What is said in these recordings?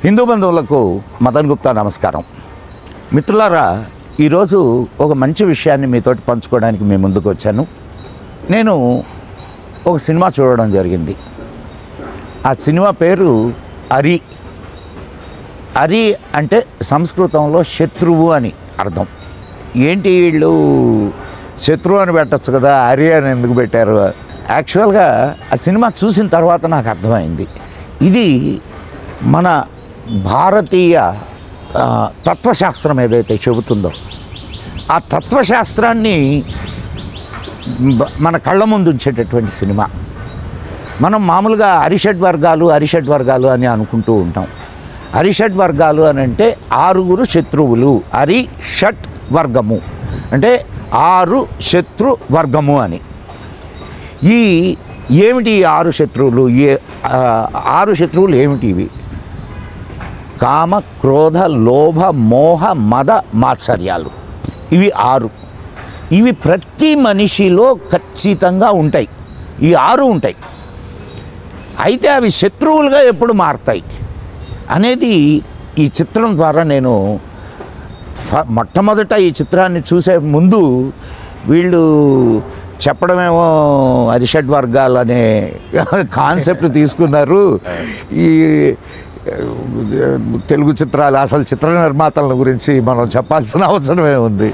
హిందూ బంధువులకు మదన్ గుప్తా నమస్కారం. మిత్రులారా, ఈరోజు ఒక మంచి విషయాన్ని మీతోటి పంచుకోవడానికి మీ ముందుకు వచ్చాను. నేను ఒక సినిమా చూడడం జరిగింది. ఆ సినిమా పేరు అరి. అరి అంటే సంస్కృతంలో శత్రువు అని అర్థం. ఏంటి వీళ్ళు శత్రువు అని పెట్టచ్చు కదా, అరి అని ఎందుకు పెట్టారు? యాక్చువల్గా ఆ సినిమా చూసిన తర్వాత నాకు అర్థమైంది, ఇది మన భారతీయ తత్వశాస్త్రం ఏదైతే చెబుతుందో ఆ తత్వశాస్త్రాన్ని మన కళ్ళ ముందు ఉంచేటటువంటి సినిమా. మనం మామూలుగా అరిషడ్ వర్గాలు అని అనుకుంటూ ఉంటాం. అరిషడ్ వర్గాలు అని అంటే 6 శత్రువులు. అరిషట్ వర్గము అంటే 6 శత్రు వర్గము అని. ఏమిటి ఈ 6 శత్రువులు? 6 శత్రువులు ఏమిటి ఇవి? కామ, క్రోధ, లోభ, మోహ, మద, మాత్సర్యాలు. ఇవి 6. ఇవి ప్రతి మనిషిలో ఖచ్చితంగా ఉంటాయి. ఈ 6 ఉంటాయి. అయితే అవి శత్రువులుగా ఎప్పుడు మారుతాయి అనేది ఈ చిత్రం ద్వారా నేను మొట్టమొదట ఈ చిత్రాన్ని చూసే ముందు వీళ్ళు చెప్పడమేమో అరిషడ్ వర్గాలు అనే కాన్సెప్ట్ తీసుకున్నారు. ఈ తెలుగు చిత్రాలు, అసలు చిత్ర నిర్మాతల గురించి మనం చెప్పాల్సిన అవసరమే ఉంది.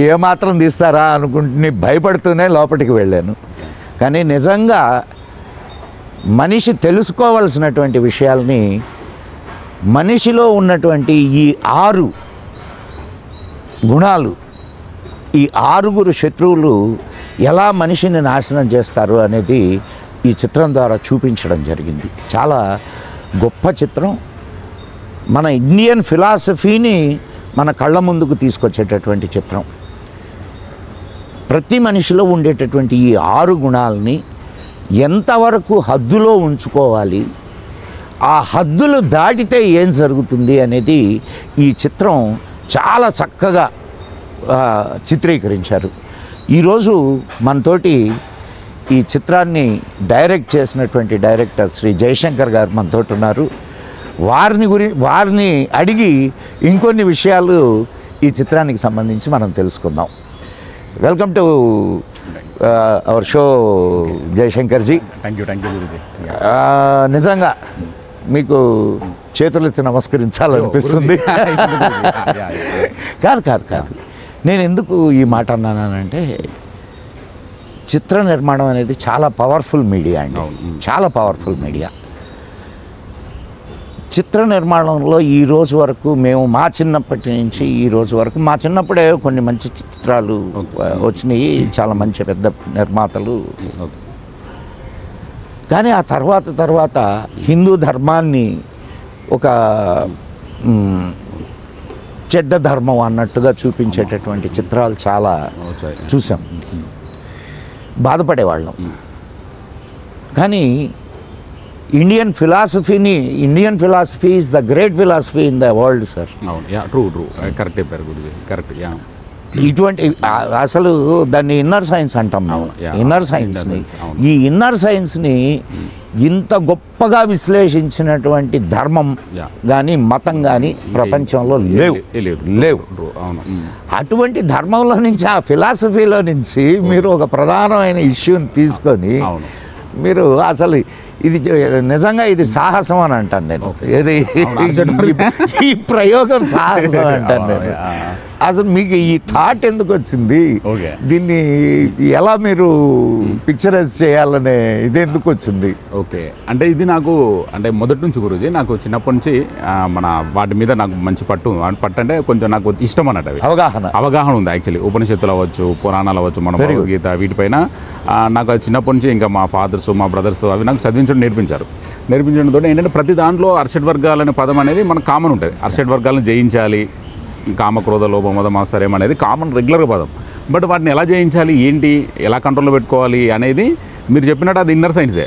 ఏమాత్రం తీస్తారా అనుకుంటుని భయపడుతూనే లోపలికి వెళ్ళాను. కానీ నిజంగా మనిషి తెలుసుకోవాల్సినటువంటి విషయాల్ని, మనిషిలో ఉన్నటువంటి ఈ 6 గుణాలు, ఈ 6 శత్రువులు ఎలా మనిషిని నాశనం చేస్తారు అనేది ఈ చిత్రం ద్వారా చూపించడం జరిగింది. చాలా గొప్ప చిత్రం. మన ఇండియన్ ఫిలాసఫీని మన కళ్ళ ముందుకు తీసుకొచ్చేటటువంటి చిత్రం. ప్రతి మనిషిలో ఉండేటటువంటి ఈ 6 గుణాలని ఎంతవరకు హద్దులో ఉంచుకోవాలి, ఆ హద్దులు దాటితే ఏం జరుగుతుంది అనేది ఈ చిత్రం చాలా చక్కగా చిత్రీకరించారు. ఈరోజు మనతోటి ఈ చిత్రాన్ని డైరెక్ట్ చేసినటువంటి డైరెక్టర్ శ్రీ జయశంకర్ గారు మనతోటి ఉన్నారు. వారిని అడిగి ఇంకొన్ని విషయాలు ఈ చిత్రానికి సంబంధించి మనం తెలుసుకుందాం. Welcome to our show Jayashankarji. Thank you గురుజీ. నిజంగా మీకు చేతులెత్తి నమస్కరించాలనిపిస్తుంది. కాదు నేను ఎందుకు ఈ మాట అన్నానంటే, చిత్ర నిర్మాణం అనేది చాలా పవర్ఫుల్ మీడియా అండి. చాలా పవర్ఫుల్ మీడియా. చిత్ర నిర్మాణంలో ఈ రోజు వరకు మేము మా చిన్నప్పటి నుంచి ఈ రోజు వరకు, మా చిన్నప్పుడే కొన్ని మంచి చిత్రాలు వచ్చినాయి, చాలా మంచి పెద్ద నిర్మాతలు. కానీ ఆ తర్వాత హిందూ ధర్మాన్ని ఒక చెడ్డ ధర్మం అన్నట్టుగా చూపించేటటువంటి చిత్రాలు చాలా చూసాం. బాధపడేవాళ్ళం. కానీ Indian philosophy is the great philosophy in the world sir. True correct చెప్పారు గురుజీ. కరెక్ట్. ఇటువంటి అసలు దాన్ని ఇన్నర్ సైన్స్ అంటాం మేము. ఇన్నర్ సైన్స్ని, ఈ ఇన్నర్ సైన్స్ని ఇంత గొప్పగా విశ్లేషించినటువంటి ధర్మం కానీ మతం కానీ ప్రపంచంలో లేవు. అటువంటి ధర్మంలో నుంచి, ఆ ఫిలాసఫీలో నుంచి మీరు ఒక ప్రధానమైన ఇష్యూని తీసుకొని మీరు అసలు ఇది నిజంగా ఇది సాహసం అని అంటాను నేను. ఇది ఈ ప్రయోగం సాహసం అంటాను నేను. అసలు మీకు ఈ థాట్ ఎందుకు వచ్చింది? దీన్ని ఎలా మీరు పిక్చరైజ్ చేయాలనే ఇది ఎందుకు వచ్చింది? ఓకే, అంటే ఇది నాకు అంటే మొదటి నుంచి గురుజీ, నాకు చిన్నప్పటి నుంచి మన వాటి మీద నాకు మంచి పట్టు అంటే కొంచెం నాకు ఇష్టం అన్నట్టు. అవి అవగాహన ఉంది యాక్చువల్లీ. ఉపనిషత్తులు అవ్వచ్చు, పురాణాలు అవ్వచ్చు, మన భగవద్గీత, వీటిపైన నాకు అది చిన్నప్పటి నుంచి, ఇంకా మా ఫాదర్స్, మా బ్రదర్స్ అవి నాకు చదివించడం నేర్పించడంతో ఏంటంటే ప్రతి దాంట్లో అరిషడ్ వర్గాలు అనే పదం అనేది మనకు కామన్ ఉంటుంది. అరిషడ్ వర్గాలను జయించాలి, కామ, క్రోధ, లోభ, మద, మాత్సర్యం అనేది కామన్ రెగ్యులర్గా పదం. బట్ వాటిని ఎలా జయించాలి, ఏంటి, ఎలా కంట్రోల్లో పెట్టుకోవాలి అనేది మీరు చెప్పినట్టు అది ఇన్నర్ సైన్సే.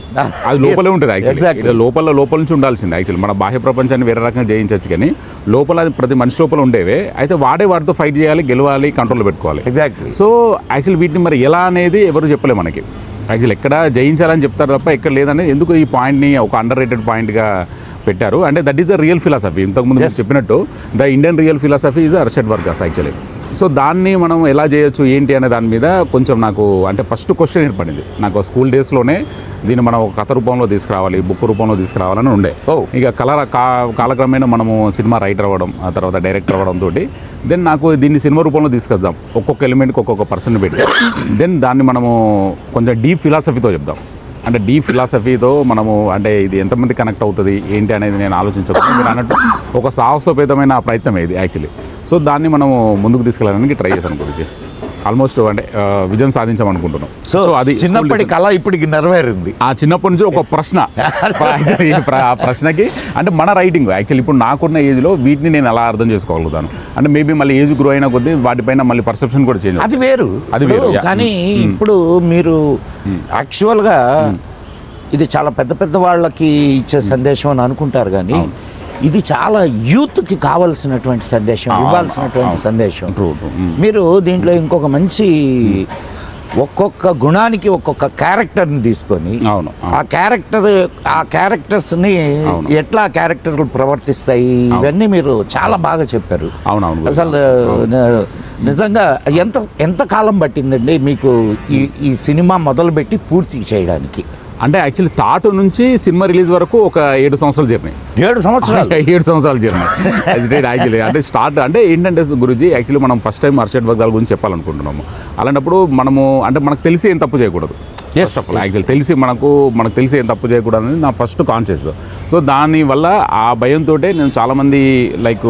అది లోపలే ఉంటుంది యాక్చువల్లీ. లోపల నుంచి ఉండాల్సింది యాక్చువల్లీ. మన బాహ్య ప్రపంచాన్ని వేరే రకంగా జయించవచ్చు, కానీ లోపల అది ప్రతి మనిషి లోపల ఉండేవే. అయితే వాటితో ఫైట్ చేయాలి, గెలవాలి, కంట్రోల్లో పెట్టుకోవాలి. ఎగ్జాక్ట్లీ. సో యాక్చువల్లీ వీటిని మరి ఎలా అనేది ఎవరు చెప్పలే మనకి. యాక్చువల్ ఎక్కడ జయించాలని చెప్తారు తప్ప ఎక్కడ లేదని ఎందుకు ఈ పాయింట్ని ఒక అండర్ రేటెడ్ పాయింట్గా పెట్టారు అంటే that is the real philosophy. ఇంతకుముందు చెప్పినట్టు the Indian real philosophy is అర్షడ్ వర్గాస్ యాక్చువల్లీ. సో దాన్ని మనం ఎలా చేయొచ్చు ఏంటి అనే దాని మీద కొంచెం నాకు అంటే ఫస్ట్ క్వశ్చన్ ఏర్పడింది నాకు స్కూల్ డేస్లోనే. దీన్ని మనం ఒక కథ రూపంలో తీసుకురావాలి, బుక్ రూపంలో తీసుకురావాలని ఉండే. ఇక కాలక్రమేణా మనము సినిమా రైటర్ అవ్వడం, ఆ తర్వాత డైరెక్టర్ అవ్వడంతో దెన్ నాకు దీన్ని సినిమా రూపంలో తీసుకొద్దాం, ఒక్కొక్క ఎలిమెంట్కి ఒక్కొక్క పర్సన్ పెట్టి దెన్ దాన్ని మనము కొంచెం డీప్ ఫిలాసఫీతో చెప్దాం. అంటే డీప్ ఫిలాసఫీతో మనము అంటే ఇది ఎంతమంది కనెక్ట్ అవుతుంది ఏంటి అనేది నేను ఆలోచించకుండా మీరు అన్నట్టు ఒక సాహసోపేతమైన ప్రయత్నం ఇది యాక్చువల్లీ. సో దాన్ని మనము ముందుకు తీసుకెళ్ళడానికి ట్రై చేశాను గురించి. ఆల్మోస్ట్ అంటే విజయం సాధించామనుకుంటున్నాం. సో అది చిన్నప్పటి కళ ఇప్పటికి నెరవేరింది. ఆ చిన్నప్పటి నుంచి ఒక ప్రశ్న ఆ ప్రశ్నకి అంటే మన రైటింగ్ యాక్చువల్లీ ఇప్పుడు నాకున్న ఏజ్లో వీటిని నేను ఎలా అర్థం చేసుకోగలుగుతాను అంటే మేబీ మళ్ళీ ఏజ్ గ్రో అయిన కొద్దీ వాటిపైన మళ్ళీ పర్సెప్షన్ కూడా చేంజ్. అది వేరు. కానీ ఇప్పుడు మీరు యాక్చువల్గా ఇది చాలా పెద్ద పెద్ద వాళ్ళకి ఇచ్చే సందేశం అని అనుకుంటారు కానీ ఇది చాలా యూత్కి కావాల్సినటువంటి సందేశం, ఇవ్వాల్సినటువంటి సందేశం. మీరు దీంట్లో ఇంకొక మంచి ఒక్కొక్క గుణానికి ఒక్కొక్క క్యారెక్టర్ని తీసుకొని ఆ క్యారెక్టర్స్ని ఎట్లా ఆ క్యారెక్టర్లు ప్రవర్తిస్తాయి ఇవన్నీ మీరు చాలా బాగా చెప్పారు. అసలు నిజంగా ఎంత కాలం పట్టిందండి మీకు ఈ సినిమా మొదలుపెట్టి పూర్తి చేయడానికి? అంటే యాక్చువల్లీ థాట్ నుంచి సినిమా రిలీజ్ వరకు ఒక 7 సంవత్సరాల జర్నీ. 7 సంవత్సరాల జర్నీ యాక్చువల్లీ. అంటే స్టార్ట్ అంటే ఏంటంటే గురూజీ యాక్చువల్లీ మనం ఫస్ట్ టైం అర్షడ్ వర్గాల గురించి చెప్పాలనుకుంటున్నాము. అలాంటప్పుడు మనము అంటే మనకు తెలిసి ఏం తప్పు చేయకూడదు. యాక్చువల్లీ తెలిసి మనకు తెలిసి ఏం తప్పు చేయకూడదు అనేది నా ఫస్ట్ కాన్షియస్. సో దానివల్ల ఆ భయంతో నేను చాలామంది లైక్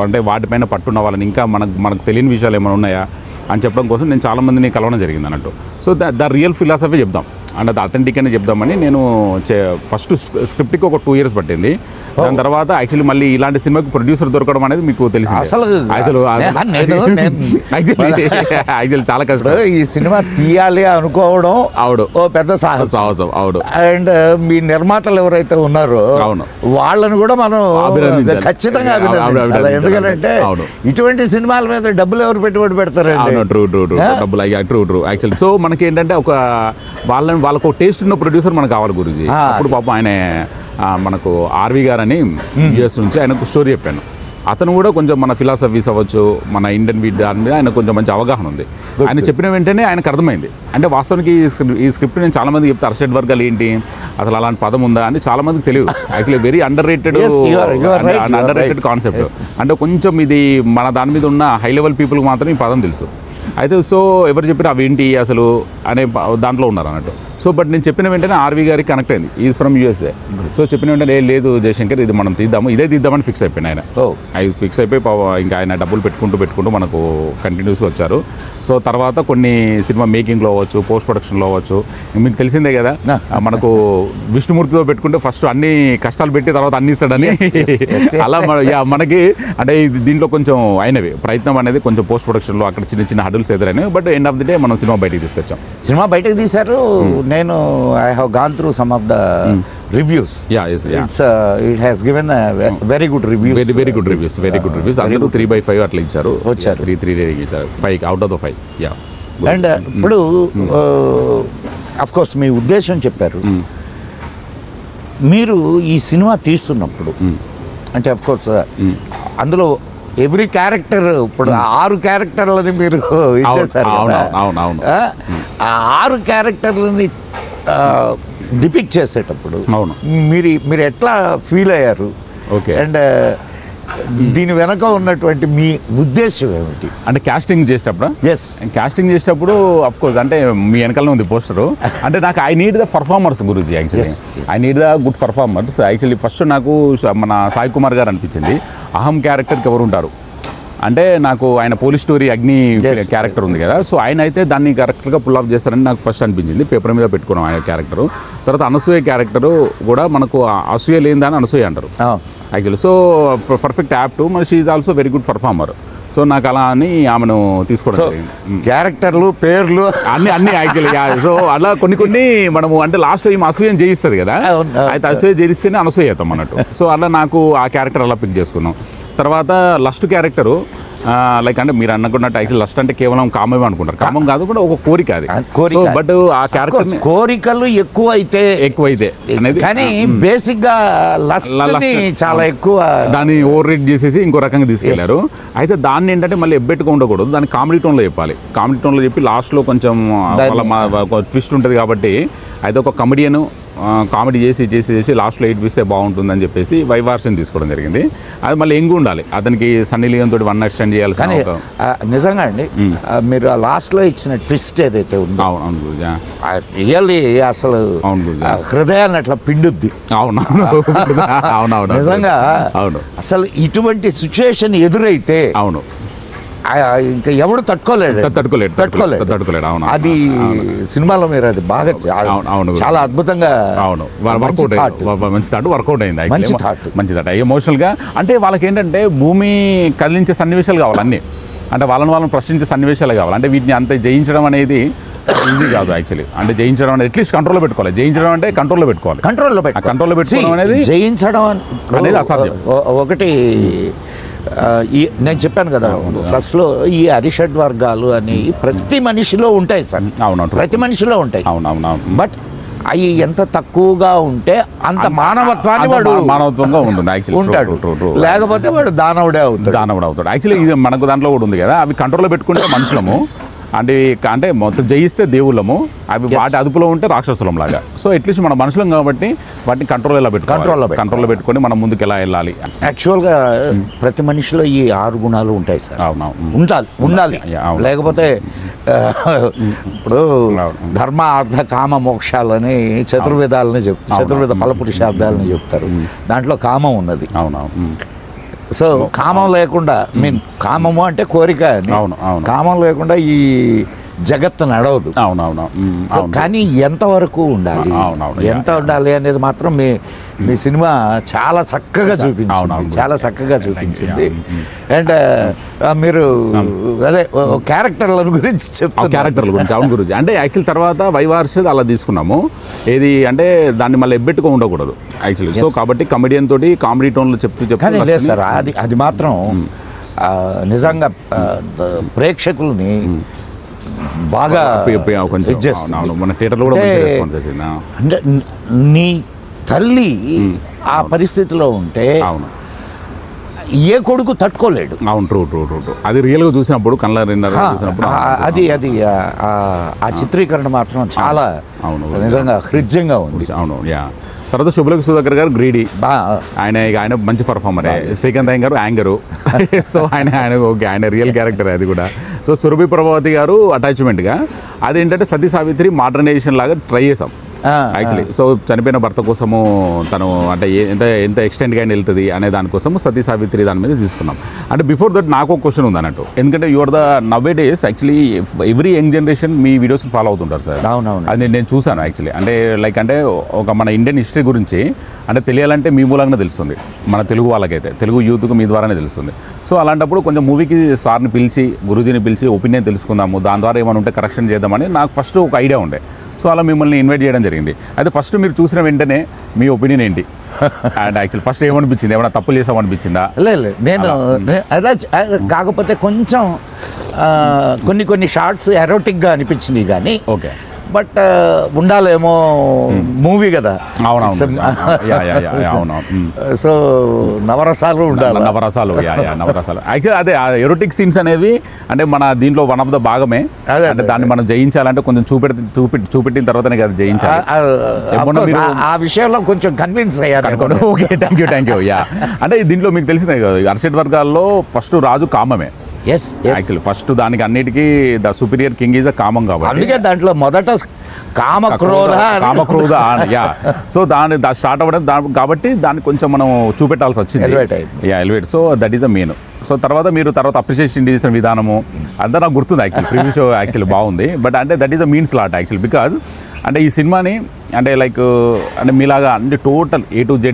అంటే వాటిపైన పట్టున్న వాళ్ళని ఇంకా మనకు తెలియని విషయాలు ఏమైనా ఉన్నాయా అని చెప్పడం కోసం నేను చాలామందిని కలవడం జరిగింది అన్నట్టు. సో ద రియల్ ఫిలాసఫీ చెప్దాం అంటే అది అథెంటిక్ అని చెప్దామని నేను ఫస్ట్ స్క్రిప్ట్కి ఒక 2 years పట్టింది. దాని తర్వాత యాక్చువల్లీ మళ్ళీ ఇలాంటి సినిమాకి ప్రొడ్యూసర్ దొరకడం అనేది మీకు తెలిసింది. అసలు యాక్చువల్లీ చాలా కష్టం ఈ సినిమా తీయాలి అనుకోవడం. ఓ పెద్ద సాహసం. అండ్ మీ నిర్మాతలు ఎవరైతే ఉన్నారో వాళ్ళని కూడా మనం ఖచ్చితంగా అభినందించాలి. ఎందుకంటే ఇటువంటి సినిమాల మీద డబ్బులు ఎవరు పెట్టుబడి పెడతారండి? True actually. సో మనకి ఏంటంటే ఒక వాళ్ళకు టేస్ట్ ఉన్న ప్రొడ్యూసర్ మనకు కావాలి గురూజీ. అప్పుడు పాపం ఆయన మనకు ఆర్వి గారు అని యూఎస్ నుంచి ఆయనకు స్టోరీ చెప్పాను. అతను కూడా కొంచెం మన ఫిలాసఫీస్ అవ్వచ్చు, మన ఇండియన్ వీడ్ దాని మీద ఆయన కొంచెం మంచి అవగాహన ఉంది. ఆయన చెప్పిన వెంటనే ఆయనకు అర్థమైంది. అంటే వాస్తవానికి ఈ స్క్రిప్ట్ నేను చాలామంది చెప్తే అర్షడ్ వర్గాలు ఏంటి, అసలు అలాంటి పదం ఉందా అని చాలామందికి తెలియదు. Actually very under rated concept. అంటే కొంచెం ఇది మన దాని మీద ఉన్న హై లెవెల్ పీపుల్కి మాత్రం ఈ పదం తెలుసు. అయితే సో ఎవరు చెప్పినా అవేంటి అసలు అనే దాంట్లో ఉన్నారు అన్నట్టు. సో బట్ నేను చెప్పిన వెంటనే ఆర్వి గారికి కనెక్ట్ అయింది. Is from USA. సో చెప్పిన వెంటనే లేదు జయశంకర్ ఇది మనం ఇదే తీద్దామని ఫిక్స్ అయిపోయింది ఆయన. అది ఫిక్స్ అయిపోయి ఇంకా ఆయన డబ్బులు పెట్టుకుంటూ మనకు కంటిన్యూస్గా వచ్చారు. సో తర్వాత కొన్ని సినిమా మేకింగ్లో అవ్వచ్చు, పోస్ట్ ప్రొడక్షన్లో అవ్వచ్చు. మీకు తెలిసిందే కదా మనకు విష్ణుమూర్తితో పెట్టుకుంటే ఫస్ట్ అన్ని కష్టాలు పెట్టి తర్వాత అన్ని ఇస్తాడని అలా మనకి అంటే దీంట్లో కొంచెం అయినవి ప్రయత్నం అనేది కొంచెం పోస్ట్ ప్రొడక్షన్లో అక్కడ చిన్న హడల్స్ ఎదురైనవి. But end of the day మనం సినిమా బయటకు తీసుకొచ్చాం. సినిమా బయటకు తీశారు. నేను I have gone through some of the reviews. It has given very good reviews. Very good reviews. అందరూ 3/5 అట్లా ఇచ్చారు. 3 రేటింగ్ ఇచ్చారు. 5 out of the 5. అండ్ ఇప్పుడు అఫ్ కోర్స్ మీ ఉద్దేశం చెప్పారు. మీరు ఈ సినిమా తీస్తున్నప్పుడు అంటే అఫ్ కోర్స్ అందులో ఎవ్రీ క్యారెక్టర్ ఇప్పుడు 6 క్యారెక్టర్లని మీరు ఇచ్చేసారు కదా. ఆ 6 క్యారెక్టర్లని డిపిక్ట్ చేసేటప్పుడు మీరు ఎట్లా ఫీల్ అయ్యారు? అండ్ దీని వెనక ఉన్నటువంటి మీ ఉద్దేశం ఏమిటి? అంటే కాస్టింగ్ చేసేటప్పుడు అఫ్ కోర్స్ అంటే మీ వెనకాల ఉంది పోస్టరు. అంటే నాకు I need the performers Guruji. Actually I need the good performers. Actually first నాకు మన సాయి కుమార్ గారు అనిపించింది. అహం క్యారెక్టర్కి ఎవరు ఉంటారు అంటే నాకు ఆయన పోలీస్ స్టోరీ అగ్ని క్యారెక్టర్ ఉంది కదా. సో ఆయన అయితే దాన్ని కరెక్ట్గా పుల్ ఆఫ్ చేస్తారని నాకు ఫస్ట్ అనిపించింది. పేపర్ మీద పెట్టుకున్నాం ఆయన క్యారెక్టరు. తర్వాత అనసూయ క్యారెక్టరు కూడా మనకు అసూయ లేదని అనసూయ అంటారు యాక్చువల్లీ. సో పర్ఫెక్ట్ యాప్ట్ మరి she is also very good performer. So నాకు అలా అని ఆమెను తీసుకోవడం జరిగింది. క్యారెక్టర్లు పేర్లు అన్ని యాక్చువల్గా. సో అలా కొన్ని మనము అంటే లాస్ట్ ఈమె అసూయని జయిస్తుంది కదా. అయితే అసూయ జయిస్తేనే అనసూయ అవుతాం అన్నట్టు. సో అలా నాకు ఆ క్యారెక్టర్ అలా పిక్ చేసుకున్నాం. తర్వాత లస్ట్ క్యారెక్టరు లైక్ అంటే మీరు అనుకున్నట్టు యాక్చువల్ లస్ట్ అంటే కేవలం కామమే అనుకుంటారు, కామం కాదు కూడా ఒక కోరిక అది. బట్ ఆ క్యారెక్టర్ కోరికలు ఎక్కువైతే అనేది కానీ బేసిక్ గా లస్ట్ చాలా ఎక్కువ దాన్ని ఓవర్ రేట్ చేసేసి ఇంకో రకంగా తీసుకెళ్లారు. అయితే దాన్ని ఏంటంటే మళ్ళీ ఎబ్బెట్టుగా ఉండకూడదు, దాన్ని కామెడీ టోన్లో చెప్పాలి. కామెడీ టోన్లో చెప్పి లాస్ట్లో కొంచెం ట్విస్ట్ ఉంటుంది కాబట్టి అయితే ఒక కమెడియన్ కామెడీ చేసి లాస్ట్లో ఏడిపిస్తే బాగుంటుందని చెప్పేసి వైవార్షన్ తీసుకోవడం జరిగింది. అది మళ్ళీ ఎంగు ఉండాలి, అతనికి సన్నీ లియోన్ తోటి వన్ నైట్ స్టాండ్ చేయాలి. నిజంగా అండి మీరు ఆ లాస్ట్లో ఇచ్చిన ట్విస్ట్ ఏదైతే ఉందో అవును గురుజా, రియల్లీ అసలు హృదయాన్ని అట్లా పిండుద్ది. అవునవును నిజంగా అవును. అసలు ఇటువంటి సిచ్యువేషన్ ఎదురైతే అవును ఇంకా ఎవడు తట్టుకోలేడు. అవును, అది సినిమాలో మీరు అది బాగా చాలా అద్భుతంగా మంచి థాట్ వర్కౌట్ అయింది. మంచి థాట్ ఎమోషనల్ గా. అంటే వాళ్ళకి ఏంటంటే భూమి కదిలించే సన్నివేశాలు కావాలి అన్ని, అంటే వాళ్ళని ప్రశ్నించే సన్నివేశాలు కావాలి. అంటే వీటిని అంత జయించడం అనేది ఈజీ కాదు యాక్చువల్లీ. అంటే జయించడం అనేది అట్లీస్ట్ కంట్రోల్లో పెట్టుకోవాలి. జయించడం అంటే కంట్రోల్లో పెట్టుకోవాలి. కంట్రోల్లో పెట్టుకోవడం అనేది జయించడం అనేది అసాధ్యం. ఒకటి నేను చెప్పాను కదా ఫస్ట్లో, ఈ అరిషడ్ వర్గాలు అని ప్రతి మనిషిలో ఉంటాయి సార్. అవును, ప్రతి మనిషిలో ఉంటాయి. అవునవును. బట్ అవి ఎంత తక్కువగా ఉంటే అంత మానవత్వాన్ని వాడు మానవత్వంగా ఉంటుంది ఉంటాడు, లేకపోతే వాడు దానవుడే అవుతాడు. యాక్చువల్లీ ఇది మనకు దాంట్లో కూడా ఉంది కదా, అవి కంట్రోల్లో పెట్టుకుంటే మనుషులము, అంటే మొత్తం జయిస్తే దేవుళ్ళము, అవి వాటి అదుపులో ఉంటే రాక్షసులం లాగా. సో అట్లీస్ట్ మన మనుషులం కాబట్టి వాటిని కంట్రోల్లో పెట్టుకొని మనం ముందుకు ఎలా వెళ్ళాలి. యాక్చువల్గా ప్రతి మనిషిలో ఈ 6 గుణాలు ఉంటాయి సార్. ఉండాలి. లేకపోతే ఇప్పుడు ధర్మ అర్థ కామ మోక్షాలని చతుర్వేదాలని చెప్తారు, చతుర్వేద ఫలపురుషార్థాలని చెప్తారు. దాంట్లో కామం ఉన్నది. సో కామం లేకుండా కామము అంటే కోరిక అని, కామం లేకుండా ఈ జగత్తు నడవదు. కానీ ఎంతవరకు ఉండాలి, ఎంత ఉండాలి అనేది మాత్రం మీ సినిమా చాలా చక్కగా చూపించింది. అండ్ మీరు అదే క్యారెక్టర్ల గురించి అవును గురించి. అంటే యాక్చువల్ తర్వాత వైవార్షద్ అలా తీసుకున్నాము. ఏది అంటే దాన్ని మళ్ళీ ఎబ్బెట్టుగా ఉండకూడదు యాక్చువల్లీ. సో కాబట్టి కమెడియన్ తోటి కామెడీ టోన్లో చెప్తూ సార్ అది మాత్రం నిజంగా ప్రేక్షకుల్ని బాగా మన థియేటర్లో కూడా అంటే నీ తల్లి ఆ పరిస్థితిలో ఉంటే ఏ కొడుకు తట్టుకోలేడు. అవును, ట్రూ. అది రియల్గా చూసినప్పుడు చూసినప్పుడు అది ఆ చిత్రీకరణ మాత్రం చాలా నిజంగా హృద్యంగా ఉంది. అవును. తర్వాత శుభలేఖ సుధాకర్ గారు గ్రీడీ, ఆయన మంచి పర్ఫార్మరే. శ్రీకాంత్ అయ్యంగారు యాంగరు. సో ఆయన రియల్ క్యారెక్టర్ అది కూడా. సో సురభి ప్రభావతి గారు అటాచ్మెంట్గా, అదేంటంటే సతీ సావిత్రి మోడర్నైజేషన్ లాగా ట్రై చేసాం యాక్చువల్లీ. సో చనిపోయిన భర్త కోసము తను అంటే ఎంత ఎక్స్టెంట్గా ఆయన వెళ్తుంది అనే దానికోసము సతీ సావిత్రి దాని మీద తీసుకున్నాం. అంటే బిఫోర్ దట్ నాకు ఒక క్వశ్చన్ ఉంది అన్నట్టు, ఎందుకంటే your the now days actually every young generation me videos follow అవుతుంటారు సార్. అది నేను చూసాను యాక్చువల్లీ. అంటే ఒక మన ఇండియన్ హిస్టరీ గురించి అంటే తెలియాలంటే మీ మూలంగా తెలుస్తుంది, మన తెలుగు వాళ్ళకైతే, తెలుగు యూత్కు మీ ద్వారానే తెలుస్తుంది. సో అలాంటప్పుడు కొంచెం మూవీకి సార్ని పిలిచి, గురూజీని పిలిచి ఒపీనియన్ తెలుసుకుందాము, దాని ద్వారా ఏమైనా ఉంటే కరెక్షన్ చేద్దామని నాకు ఫస్ట్ ఒక ఐడియా ఉండే. సో అలా మిమ్మల్ని ఇన్వైట్ చేయడం జరిగింది. అయితే ఫస్ట్ మీరు చూసిన వెంటనే మీ ఒపీనియన్ ఏంటి? అండ్ యాక్చువల్ ఫస్ట్ ఏమనిపించింది, ఏమైనా తప్పులు చేసామనిపించిందా? లేదు, నేను కాకపోతే కొంచెం కొన్ని షార్ట్స్ ఎరోటిక్గా అనిపించినాయి కానీ ఓకే, బట్ ఉండాలేమో మూవీ కదా. అవునవును. సో నవరసాలు ఉండాలి. నవరసాలు యాక్చువల్ అదే ఎరోటిక్ సీన్స్ అనేవి అంటే మన దీంట్లో వన్ ఆఫ్ ద భాగమే. అంటే దాన్ని మనం జయించాలంటే కొంచెం చూపెట్టిన తర్వాతనే కదా జయించాలి. ఆ విషయంలో కొంచెం కన్విన్స్ అయ్యారు. Okay, thank you. అంటే దీంట్లో మీకు తెలిసిందే కదా, అరిషడ్ వర్గాల్లో ఫస్ట్ రాజు కామమే. యాక్చువల్లీ ఫస్ట్ దానికి అన్నిటికీ the superior king is a కామం కాబట్టి, అందుకే దాంట్లో మొదట కామక్రోధ. యా. సో దాన్ని స్టార్ట్ అవ్వడం కాబట్టి దాన్ని కొంచెం మనం చూపెట్టాల్సి వచ్చింది. Elevate. So that is the main. So తర్వాత అప్రిషియేషన్ చేసిన విధానము అంతా నాకు గుర్తుంది యాక్చువల్లీ. ప్రీవియస్ షో యాక్చువల్లీ బాగుంది. బట్ అంటే that is a means lot actually. Because అంటే ఈ సినిమాని అంటే లైక్ అంటే మీలాగా అంటే total A to Z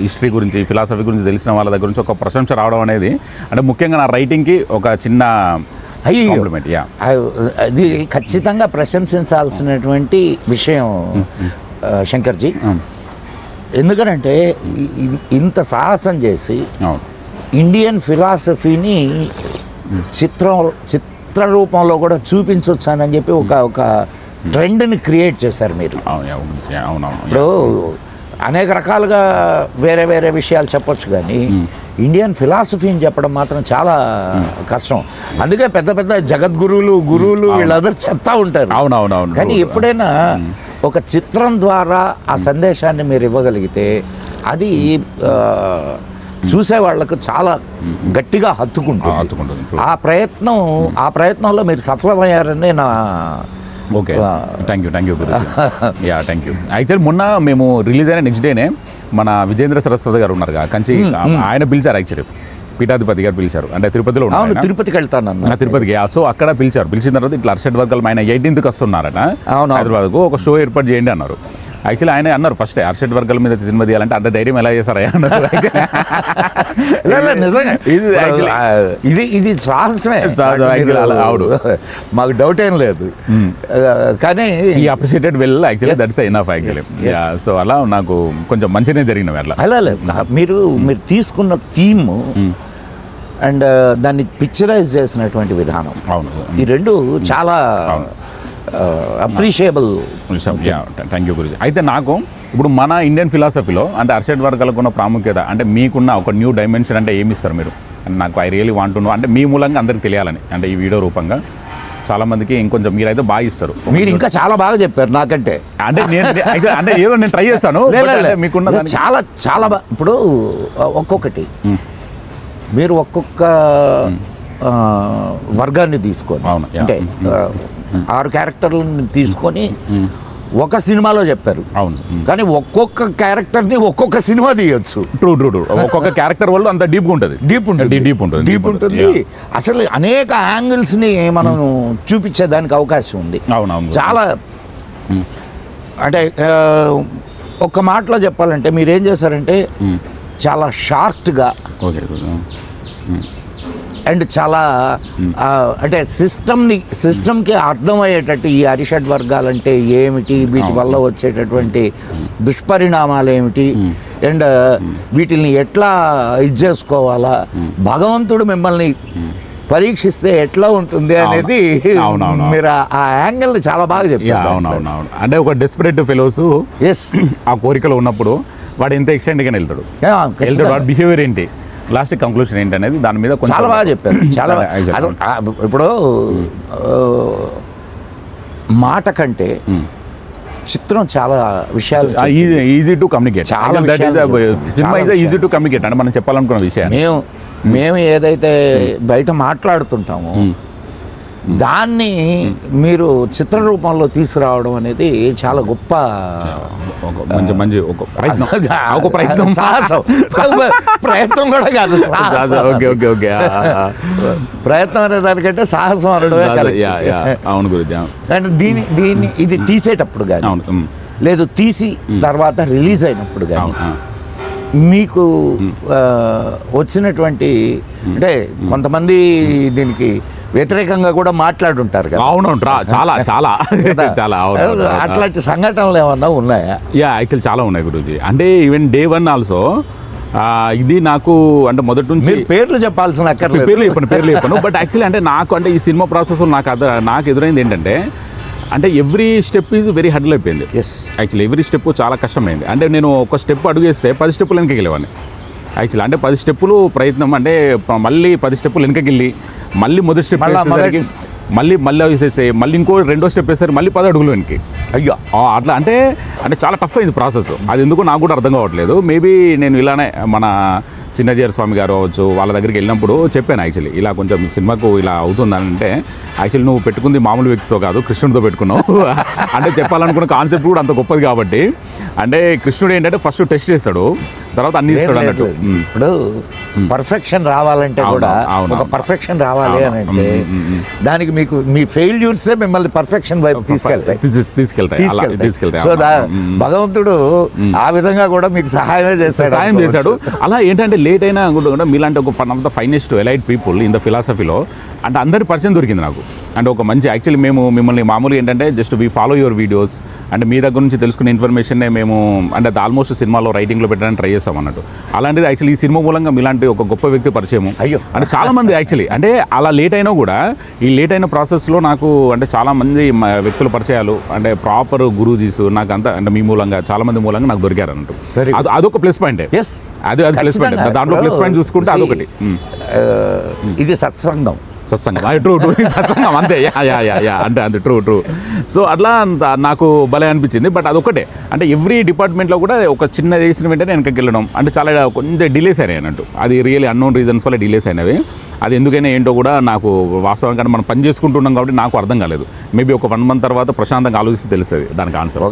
history గురించి, ఫిలాసఫీ గురించి తెలిసిన వాళ్ళ దగ్గర నుంచి ఒక ప్రశంస రావడం అనేది అంటే ముఖ్యంగా నా రైటింగ్కి ఒక చిన్న కాంప్లిమెంట్. అది ఖచ్చితంగా ప్రశంసించాల్సినటువంటి విషయం శంకర్జీ. ఎందుకనంటే ఇంత సాహసం చేసి ఇండియన్ ఫిలాసఫీని చిత్ర రూపంలో కూడా చూపించవచ్చు అని చెప్పి ఒక ట్రెండ్ని క్రియేట్ చేశారు మీరు. ఇప్పుడు అనేక రకాలుగా వేరే వేరే విషయాలు చెప్పొచ్చు, కానీ ఇండియన్ ఫిలాసఫీని చెప్పడం మాత్రం చాలా కష్టం. అందుకే పెద్ద పెద్ద గురువులు వీళ్ళందరూ చెప్తా ఉంటారు. కానీ ఎప్పుడైనా ఒక చిత్రం ద్వారా ఆ సందేశాన్ని మీరు ఇవ్వగలిగితే అది చూసే వాళ్ళకు చాలా గట్టిగా హత్తుకుంటుంది. ఆ ప్రయత్నంలో మీరు సఫలమయ్యారని నా. Okay, thank you thank you. Actually మొన్న మేము రిలీజ్ అయిన నెక్స్ట్ డేనే మన విజేంద్ర సరస్వతి గారు ఉన్నారు కంచి, ఆయన పిలిచారు. యాక్చువల్లీ పీఠాధిపతి గారు పిలిచారు, అంటే తిరుపతిలో ఉన్నారు. తిరుపతికి వెళ్తాను, తిరుపతికి. సో అక్కడ పిలిచిన తర్వాత ఇట్లా అర్షడ్ వర్గాలు ఆయన 18th వస్తున్నారట హైదరాబాద్కు, ఒక షో ఏర్పాటు చేయండి అన్నారు. యాక్చువల్లీ ఆయన అన్నారు ఫస్ట్ అర్షడ్ వర్గాల మీద సినిమా తీయాలంటే అంత ధైర్యం ఎలా చేశారా అన్నారు. ఇది సాహసమే, అవును, మాకు డౌట్ ఏం లేదు. కానీ ఈ appreciated well actually that's enough actually. So అలా నాకు కొంచెం మంచిగా జరిగినవి అట్లా. అలా మీరు తీసుకున్న థీమ్ అండ్ దాన్ని పిక్చరైజ్ చేసినటువంటి విధానం, అవును, ఈ రెండు చాలా అప్రిషియబుల్. Thank you Guruji. అయితే నాకు ఇప్పుడు మన ఇండియన్ ఫిలాసఫీలో అంటే అర్షడ్ వర్గాలకు ఉన్న ప్రాముఖ్యత, అంటే మీకున్న ఒక న్యూ డైమెన్షన్ అంటే ఏమి ఇస్తారు మీరు? అంటే నాకు I really want to know, అంటే మీ మూలంగా అందరికి తెలియాలని, అంటే ఈ వీడియో రూపంగా చాలా మందికి ఇంకొంచెం మీరైతే బాగా ఇస్తారు. మీరు ఇంకా చాలా బాగా చెప్పారు నాకంటే. అంటే అంటే ఏదో నేను ట్రై చేస్తాను, మీకున్న చాలా చాలా ఇప్పుడు ఒక్కొక్కటి మీరు ఒక్కొక్క వర్గాన్ని తీసుకొని, అంటే 6 క్యారెక్టర్లను తీసుకొని ఒక సినిమాలో చెప్పారు. అవును, కానీ ఒక్కొక్క క్యారెక్టర్ని ఒక్కొక్క సినిమా తీయొచ్చు. ట్రూ ఒక్కొక్క క్యారెక్టర్ వల్ల అంత డీప్ ఉంటుంది. అసలు అనేక యాంగిల్స్ని మనం చూపించేదానికి అవకాశం ఉంది. అవునవును, చాలా. అంటే ఒక్క మాటలో చెప్పాలంటే మీరేం చేశారంటే చాలా షార్ట్గా అండ్ చాలా అంటే సిస్టమ్కి అర్థమయ్యేటట్టు ఈ అరిషడ్ వర్గాలంటే ఏమిటి, వీటి వల్ల వచ్చేటటువంటి దుష్పరిణామాలు ఏమిటి, అండ్ వీటిని ఎట్లా ఇది చేసుకోవాలా, భగవంతుడు మిమ్మల్ని పరీక్షిస్తే ఎట్లా ఉంటుంది అనేది మీరు ఆ యాంగిల్ చాలా బాగా చెప్పారు. అవునవునవును, అంటే ఒక డెస్పరేట్ ఫెలోస్ ఆ కోరికలో ఉన్నప్పుడు వాడు ఎంత ఎక్స్టెంట్గా వెళ్తాడు, వాడి బిహేవియర్ ఏంటి, లాస్ట్ కంక్లూషన్ ఏంటనేది దాని మీద చాలా బాగా చెప్పారు. చాలా ఇప్పుడు మాట కంటే చిత్రం చాలా విషయాలు easy to communicate. Cinema is easy to communicate అంటే మనం చెప్పాలనుకున్న విషయాన్ని మేము ఏదైతే బయట మాట్లాడుతుంటామో దాన్ని మీరు చిత్ర రూపంలో తీసుకురావడం అనేది చాలా గొప్ప మంచి ఒక ప్రయత్నం, సాహసం. ప్రయత్నం కూడా కాదు, ప్రయత్నం అనే దానికంటే సాహసం అనడమే. అవును గురించి. అండ్ దీన్ని ఇది తీసేటప్పుడు కానీ లేదు తీసి తర్వాత రిలీజ్ అయినప్పుడు కానీ మీకు వచ్చినటువంటి, అంటే కొంతమంది దీనికి వ్యతిరేకంగా కూడా మాట్లాడుంటారు కదా. అవునవును, చాలా చాలా చాలా. అట్లాంటి సంఘటనలు ఏమన్నా ఉన్నాయా? యాక్చువల్ చాలా ఉన్నాయి గురూజీ. అంటే ఈవెన్ Day 1 ఆల్సో ఇది నాకు అంటే మొదటి నుంచి పేర్లు చెప్పాల్సిన పేర్లు చెప్పను. బట్ యాక్చువల్లీ అంటే నాకు అంటే ఈ సినిమా ప్రాసెస్లో నాకు ఎదురైంది ఏంటంటే, అంటే every step is very hurdle అయిపోయింది. యాక్చువల్లీ ఎవ్రీ స్టెప్ చాలా కష్టమైంది. అంటే నేను ఒక స్టెప్ అడుగు వేస్తే 10 స్టెప్పులు వెనకకి వెళ్ళేవాడిని. యాక్చువల్లీ అంటే 10 స్టెప్పులు ప్రయత్నం, అంటే మళ్ళీ 10 స్టెప్పులు వెనకకి వెళ్ళి మళ్ళీ మొదటి స్టెప్ వేసేసరికి మళ్ళీ వేసేసి మళ్ళీ ఇంకో 2వ స్టెప్ వేసారు మళ్ళీ 10 అడుగులు వెనక్కి. అయ్యో, అట్లా అంటే చాలా టఫ్ అయింది ప్రాసెస్. అది ఎందుకు నాకు కూడా అర్థం కావట్లేదు. మేబీ నేను ఇలానే మన చిన్నజీఆర్ స్వామి గారు అవ్వచ్చు వాళ్ళ దగ్గరికి వెళ్ళినప్పుడు చెప్పాను యాక్చువల్లీ ఇలా కొంచెం సినిమాకు ఇలా అవుతుందని. అంటే యాక్చువల్లీ నువ్వు పెట్టుకుంది మామూలు వ్యక్తితో కాదు, కృష్ణుడితో పెట్టుకున్నావు. అంటే చెప్పాలనుకున్న కాన్సెప్ట్ కూడా అంత గొప్పది కాబట్టి, అంటే కృష్ణుడు ఏంటంటే ఫస్ట్ టెస్ట్ చేస్తాడు, తర్వాత అన్ని ఇస్తాడు అన్నట్టు. ఇప్పుడు పర్ఫెక్షన్ రావాలంటే కూడా ఒక పర్ఫెక్షన్ రావాలి అని అంటే దానికి మీకు మీ ఫెయిల్యూర్సే మిమ్మల్ని పర్ఫెక్షన్ వైపు తీసుకెళ్తాయి. సో భగవంతుడు ఆ విధంగా కూడా మీకు సహాయం చేశాడు. అలా ఏంటంటే లేట్ అయినా కూడా మీలాంటి ఒక one of the finest elite people in the ఫిలాసఫీలో అంటే అందరి పరిచయం దొరికింది నాకు. అంటే ఒక మంచి యాక్చువల్లీ మేము మిమ్మల్ని మామూలుగా ఏంటంటే just we follow your videos, అంటే మీ దగ్గర నుంచి తెలుసుకునే ఇన్ఫర్మేషన్ మేము మేము అంటే ఆల్మోస్ట్ సినిమాలో రైటింగ్లో పెట్టడానికి ట్రై చేస్తాం అన్నట్టు. అలాంటిది యాక్చువల్లీ ఈ సినిమా మూలంగా మీలాంటి ఒక గొప్ప వ్యక్తి పరిచయము. అయ్యో అంటే చాలామంది యాక్చువల్లీ అంటే అలా లేట్ అయినా కూడా ఈ లేట్ అయిన ప్రాసెస్లో నాకు అంటే చాలామంది వ్యక్తుల పరిచయాలు అంటే ప్రాపర్ గురూజీస్ నాకు అంతా అంటే మీ మూలంగా చాలామంది మూలంగా నాకు దొరికారు అన్నట్టు. అదొక ప్లస్ పాయింట్. అది ప్లస్ పాయింట్. దాంట్లో ప్లస్ పాయింట్ చూసుకుంటే అదొకటి. ఇది సత్సంగం ట్రూ సత్సంగం అంతే. అంతే ట్రూ. సో అట్లా నాకు భలే అనిపించింది. బట్ అదొకటే అంటే ఎవ్రీ డిపార్ట్మెంట్లో కూడా ఒక చిన్న చేసిన వెంటనే వెనకకి వెళ్ళడం అంటే చాలా కొంచెం డిలేస్ అయినాయి అన్నట్టు. అది రియల్లీ అన్నోన్ రీజన్స్ వల్ల డిలేస్ అయినవి. అది ఎందుకైనా ఏంటో కూడా నాకు వాస్తవంగా మనం పని చేసుకుంటున్నాం కాబట్టి నాకు అర్థం కాలేదు. మేబీ ఒక 1 month తర్వాత ప్రశాంతంగా ఆలోచిస్తే తెలుస్తుంది దానికి ఆన్సర్.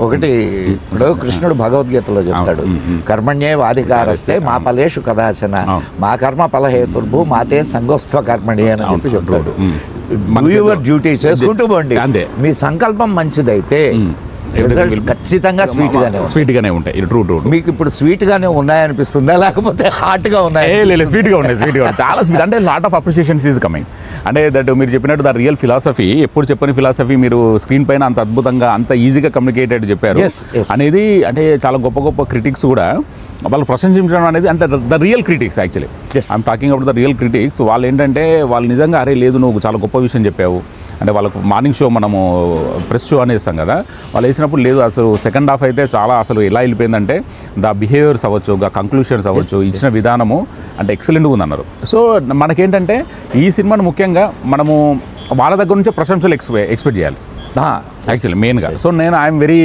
ఒకటి ఇప్పుడు కృష్ణుడు భగవద్గీతలో చెప్తాడు, కర్మణ్యే వాధికారస్తే మా ఫలేషు కదాచన మా కర్మ ఫలహేతుర్భు మాతే సంగోస్త్వ కర్మణి అని చెప్పి చెప్తాడు. యువర్ డ్యూటీ చేసుకుంటూ పోండి. మీ సంకల్పం మంచిదైతే రిజల్ట్స్ ఖచ్చితంగా స్వీట్గానే ఉంటాయి. ట్రూ. మీకు ఇప్పుడు స్వీట్గానే ఉన్నాయనిపిస్తుందా లేకపోతే హాట్గా ఉన్నాయి? లేదు స్వీట్గా ఉన్నాయి చాలా స్వీట్. అంటే lot of appreciations is coming. అంటే దట్ మీరు చెప్పినట్టు ద రియల్ ఫిలాసఫీ ఎప్పుడు చెప్పని ఫిలాసఫీ మీరు స్క్రీన్ పైన అంత అద్భుతంగా అంత ఈజీగా కమ్యూనికేటెడ్ చెప్పారు అనేది. అంటే చాలా గొప్ప క్రిటిక్స్ కూడా వాళ్ళు ప్రశంసించడం అనేది అంటే the real critics actually I'm talking about the real critics. వాళ్ళు ఏంటంటే వాళ్ళు నిజంగా అరే లేదు నువ్వు చాలా గొప్ప విషయం చెప్పావు అంటే వాళ్ళకు మార్నింగ్ షో మనము ప్రెస్ షో అనేస్తాం కదా, వాళ్ళు వేసినప్పుడు లేదు అసలు సెకండ్ హాఫ్ అయితే చాలా అసలు ఎలా వెళ్ళిపోయిందంటే ద బిహేవియర్స్ అవ్వచ్చు, కంక్లూషన్స్ అవ్వచ్చు, ఇచ్చిన విధానము అంటే ఎక్సలెంట్గా ఉందన్నారు. సో మనకేంటంటే ఈ సినిమాను ముఖ్యంగా మనము వాళ్ళ దగ్గర నుంచే ప్రశంసలు ఎక్స్పెక్ట్ చేయాలి యాక్చువల్లీ మెయిన్గా. సో నేను ఐఎమ్ వెరీ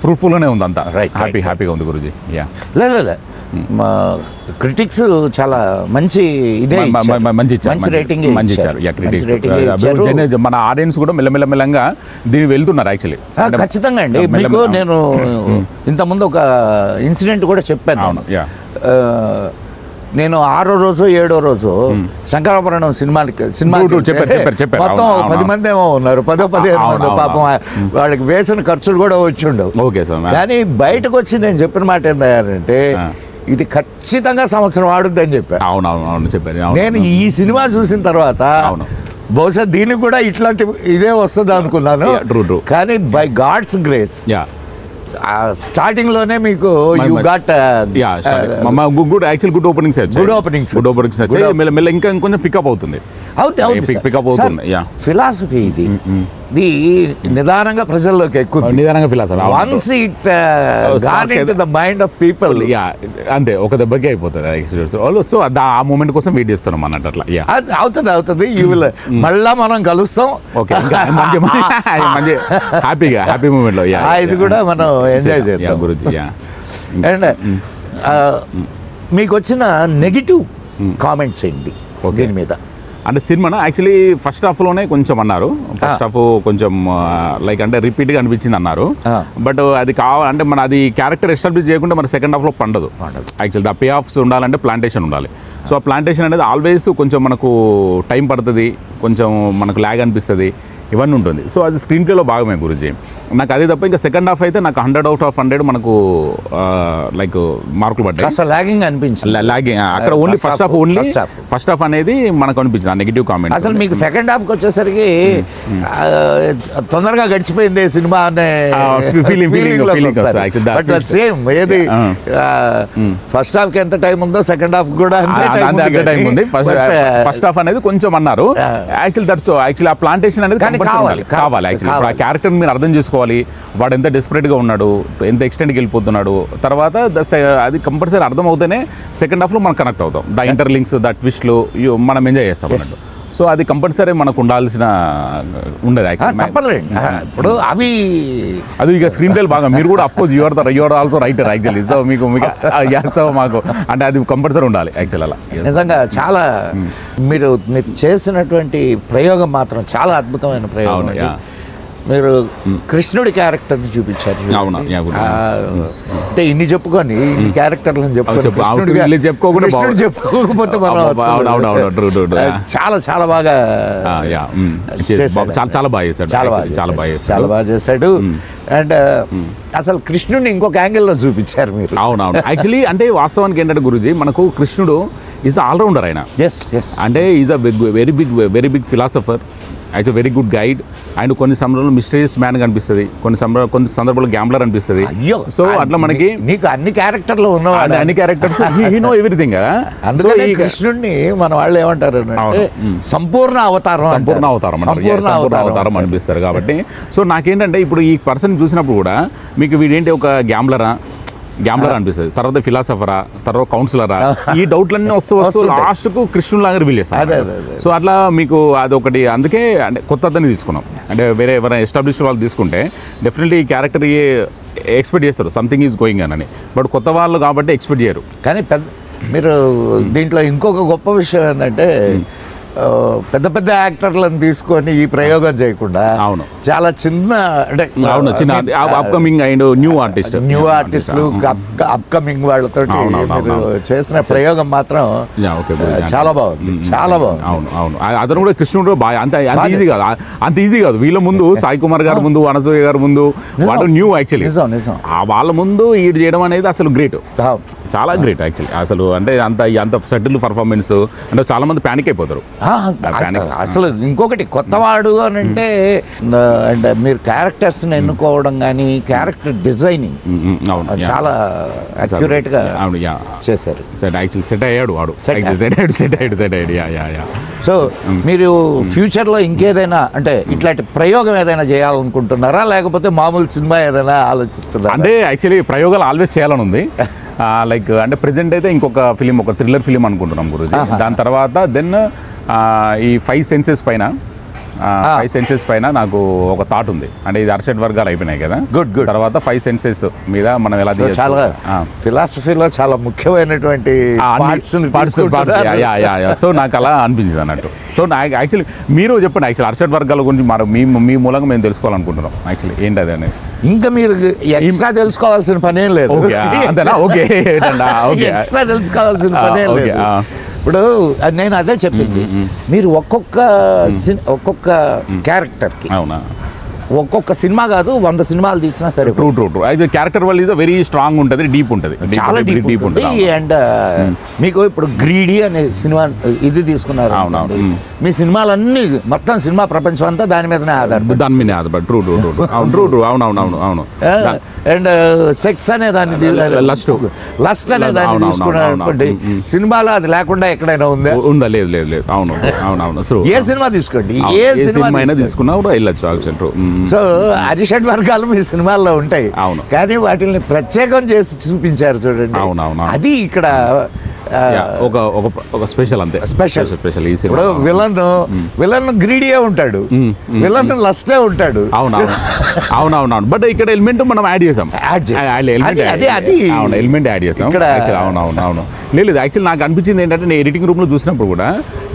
ఫ్రూట్ఫుల్గానే ఉంది అంతా. హ్యాపీగా ఉంది గురూజీ. లే క్రిటిక్స్ చాలా మంచి ఇదే మంచి రేటింగ్ ఇచ్చారు. క్రిటిక్స్ మన ఆడియన్స్ కూడా మెల్లమెల్లగా దీన్ని వెళ్తున్నారు యాక్చువల్లీ. ఖచ్చితంగా అండి. మీకు నేను ఇంతకుముందు ఒక ఇన్సిడెంట్ కూడా చెప్పాను. నేను 6వ రోజు 7వ రోజు శంకరాభరణం సినిమా మొత్తం 10 మంది ఏమో ఉన్నారు, 10-15 మంది. పాపం వాళ్ళకి వేసిన ఖర్చులు కూడా వచ్చి ఉండవు. కానీ బయటకు వచ్చి నేను చెప్పిన మాట ఏంటంటే ఇది ఖచ్చితంగా సంవత్సరం ఆడుద్దని చెప్పాను. నేను ఈ సినిమా చూసిన తర్వాత బహుశా దీనికి కూడా ఇట్లాంటి ఇదే వస్తుంది అనుకున్నాను. కానీ బై గాడ్స్ గ్రేస్ స్టార్టింగ్ లోనే మీకు యు గాట్ గుడ్ ఓపెనింగ్స్ మెల్ల ఇంకా కొంచెం పికప్ అవుతుంది. ఫిలాసఫీ ఇది నిదానంగా ప్రజల్లోకి ఎక్కుతుంది. నిదానంగా philosophy once it got into the mind of people అంతే ఒక దెబ్బకి అయిపోతుంది. సో ఆ మూమెంట్ కోసం వెయిట్ చేస్తున్నాం అన్నట్టు. అట్లా అవుతుంది. యూ విల్ మళ్ళా మనం కలుస్తాం. హ్యాపీ మూమెంట్ లో ఇది కూడా మనం ఎంజాయ్ చేద్దాం గురించి. అండ్ మీకు వచ్చిన నెగిటివ్ కామెంట్స్ ఏంటి దీని మీద? అంటే సినిమానా యాక్చువల్లీ ఫస్ట్ హాఫ్లోనే కొంచెం అన్నారు. ఫస్ట్ హాఫ్ కొంచెం లైక్ అంటే రిపీట్గా అనిపించింది అన్నారు. బట్ అది అంటే మన అది క్యారెక్టర్ ఎస్టాబ్లిష్ చేయకుండా మన సెకండ్ హాఫ్లో పండదు. యాక్చువల్లీ ద పే ఆఫ్స్ ఉండాలంటే ప్లాంటేషన్ ఉండాలి. సో ఆ ప్లాంటేషన్ అనేది ఆల్వేస్ కొంచెం మనకు టైం పడుతుంది, కొంచెం మనకు ల్యాగ్ అనిపిస్తుంది, ఇవన్నీ ఉంటుంది. సో అది స్క్రీన్ ప్లేలో భాగమే గురూజీ. నాకు అదే తప్ప ఇంకా సెకండ్ హాఫ్ అయితే నాకు 100 out of 100 మనకు లైక్ మార్కులు పడ్డాయి. లాగింగ్ అనిపించింది. లాగింగ్ అక్కడ ఓన్లీ ఫస్ట్ హాఫ్ అనేది మనకు అనిపించింది ఆ నెగిటివ్ కామెంట్. అసలు మీకు సెకండ్ హాఫ్కి వచ్చేసరికి తొందరగా గడిచిపోయింది సినిమా అనే సేమ్ ఏది ఫస్ట్ హాఫ్కి ఎంత టైం ఉందో సెకండ్ హాఫ్ కూడా అంతే టైం ఉంది. ఫస్ట్ హాఫ్ అనేది కొంచెం అన్నారు. యాక్చువల్లీ ఆ ప్లాంటేషన్ అనేది కావాలి. యాక్చువల్లీ ఆ క్యారెక్టర్ మీరు అర్థం చేసుకోవాలి, వాడు ఎంత డెస్పరేట్గా ఉన్నాడు, ఎంత ఎక్స్టెంట్కి వెళ్ళిపోతున్నాడు. తర్వాత అది కంపల్సరీ అర్థం అవుతేనే సెకండ్ హాఫ్లో మనం కనెక్ట్ అవుతాం. ద ఇంటర్లింక్స్, ద ట్విస్ట్లు మనం ఎంజాయ్ చేస్తాం. సో అది కంపల్సరీ మనకు ఉండాల్సిన ఉండదు ఇప్పుడు అవి అది ఇక స్క్రీన్ ప్లే బాగా మీరు కూడా of course you are also writer actually. So మీకు మాకు అంటే అది కంపల్సరీ ఉండాలి యాక్చువల్. అలా నిజంగా చాలా మీరు చేసినటువంటి ప్రయోగం మాత్రం చాలా అద్భుతమైన ప్రయోగం. మీరు కృష్ణుడి క్యారెక్టర్ని చూపించారు. అంటే ఇన్ని చెప్పుకొని ఇన్ని క్యారెక్టర్లను చెప్పుకోకపోతే మనం చాలా బాగా చాలా బాగా చేశాడు. అండ్ అసలు కృష్ణుడిని ఇంకొక యాంగిల్లో చూపించారు మీరు. అవునవును. యాక్చువల్లీ అంటే వాస్తవానికి ఏంటంటే గురూజీ మనకు కృష్ణుడు ఈజ్ ఆల్రౌండర్. ఆయన అంటే is a very big philosopher. Actual very good guide and కొన్ని సందర్భంలో మిస్టీరియస్ మ్యాన్ కనిపిస్తుంది, కొన్ని సందర్భాల్లో గ్యాంబ్లర్ అనిపిస్తుంది. సో అట్లా మనకి నీకు అన్ని క్యారెక్టర్లు ఉన్నవాడు, అన్ని క్యారెక్టర్స్ హీ నో ఎవ్రీథింగ్ కదా. అందుకని కృష్ణుడిని మన వాళ్ళు ఏమంటారు అంటే సంపూర్ణ అవతారం అవతారం అనిపిస్తారు. కాబట్టి సో నాకేంటంటే ఇప్పుడు ఈ పర్సన్ చూసినప్పుడు కూడా మీకు వీడేంటి ఒక గ్యాంబ్లర్ అనిపిస్తుంది, తర్వాత ఫిలాసఫరా, తర్వాత కౌన్సిలరా, ఈ డౌట్లన్నీ వస్తూ లాస్ట్కు కృష్ణుడు లాగా రివీల్ చేస్తారు. సో అట్లా మీకు అదొకటి, అందుకే అంటే కొత్త అతన్ని తీసుకున్నాం. అంటే వేరే ఎవరైనా ఎస్టాబ్లిష్ వాళ్ళు తీసుకుంటే డెఫినెట్లీ ఈ క్యారెక్టర్ ఎక్స్పెక్ట్ చేస్తారు సంథింగ్ ఈజ్ గోయింగ్ అని, బట్ కొత్త వాళ్ళు కాబట్టి ఎక్స్పెక్ట్ చేయరు. కానీ మీరు దీంట్లో ఇంకొక గొప్ప విషయం ఏంటంటే పెద్ద పెద్ద యాక్టర్లను తీసుకొని ఈ ప్రయోగం చేయకుండా అవును చాలా చిన్న అంటే చిన్న అప్కమింగ్ అండ్ న్యూ ఆర్టిస్టులు అప్కమింగ్ వాళ్ళతో చేసిన ప్రయోగం మాత్రం చాలా బాగుంది, చాలా బాగుంది. అవును అవును అతను కూడా కృష్ణుడు బాగా అంత ఈజీ కాదు వీళ్ళ ముందు సాయి కుమార్ గారి ముందు, అనసూయ గారి ముందు వాళ్ళు న్యూ యాక్చువల్లీ వాళ్ళ ముందు ఈడు చేయడం అనేది అసలు గ్రేట్, చాలా గ్రేట్ యాక్చువల్లీ అసలు. అంటే అంత సెటిల్ పర్ఫార్మెన్స్ అంటే చాలా మంది ప్యానిక్ అయిపోతారు అసలు. ఇంకొకటి కొత్తవాడు అని అంటే మీరు క్యారెక్టర్స్ని ఎన్నుకోవడం కానీ క్యారెక్టర్ డిజైనింగ్ చాలా అక్యురేట్ గా చేశారు. సెట్ అయ్యాడు వాడు. సో మీరు ఫ్యూచర్లో ఇంకేదైనా అంటే ఇట్లాంటి ప్రయోగం ఏదైనా చేయాలనుకుంటున్నారా, లేకపోతే మామూలు సినిమా ఏదైనా ఆలోచిస్తున్నారా? అంటే యాక్చువల్లీ ప్రయోగాలు ఆల్వేస్ చేయాలని ఉంది. లైక్ అంటే ప్రెజెంట్ అయితే ఇంకొక ఫిలిం, ఒక థ్రిల్లర్ ఫిలిం అనుకుంటున్నాం గురించి. దాని తర్వాత దెన్ ఈ 5 సెన్సెస్ పైన నాకు ఒక థాట్ ఉంది. అంటే ఇది అర్షడ్ వర్గాలు అయిపోయినాయి కదా, గుడ్ తర్వాత 5 సెన్సెస్ మీద మనం ఎలా చాలా ఫిలాసఫీలో చాలా ముఖ్యమైనటువంటి సో నాకు అలా అనిపించింది అన్నట్టు. సో నాకు యాక్చువల్లీ మీరు చెప్పండి, యాక్చువల్లీ అర్షడ్ వర్గాల గురించి మీ మూలంగా మేము తెలుసుకోవాలనుకుంటున్నాం. యాక్చువల్లీ ఏంటి అది అనేది ఇంకా మీరు ఎక్స్ట్రా తెలుసుకోవాల్సిన పనేం లేదు. అంతేనా? ఓకే ఎక్స్ట్రా తెలుసుకోవాల్సిన పనేం లేదు. ఇప్పుడు నేను అదే చెప్పింది, మీరు ఒక్కొక్క క్యారెక్టర్కి ఒక్కొక్క సినిమా కాదు 100 సినిమాలు తీసినా సరే. ట్రూ అయితే క్యారెక్టర్ వల్ల ఈజ్ వెరీ స్ట్రాంగ్ ఉంటుంది, డీప్ ఉంటుంది, చాలా డీప్ ఉంటుంది. అండ్ మీకు ఇప్పుడు గ్రీడీ అనే సినిమా ఇది తీసుకున్నారు, మీ సినిమాలన్నీ మొత్తం సినిమా ప్రపంచం అంతా దాని మీదనే ఆధారపడి ట్రూ అవును. అండ్ సెక్స్ అనే దాన్ని లస్ట్ అనే దాన్ని తీసుకున్నారు అనుకోండి, సినిమాలో అది లేకుండా ఎక్కడైనా ఉందా? లేదు. అవును. ఏ సినిమా తీసుకోండి, ఏ సినిమా తీసుకున్నా కూడా వెళ్ళొచ్చు. సో అరిషడ్ వర్గాలు మీ సినిమాల్లో ఉంటాయి, కానీ వాటిని ప్రత్యేకం చేసి చూపించారు చూడండి. అది ఇక్కడ ఒక స్పెషల్, అంతే స్పెషల్. ఇప్పుడు విలన్ గ్రీడీయే ఉంటాడు, విలన్ లస్టే ఉంటాడు. అవునవును బట్ ఇక్కడ ఎలిమెంట్ మనం యాడ్ చేసాం ఎలిమెంట్ యాడ్ చేసాం. అవును లేదు యాక్చువల్లీ నాకు అనిపించింది ఏంటంటే నేను ఎడిటింగ్ రూమ్ లో చూసినప్పుడు కూడా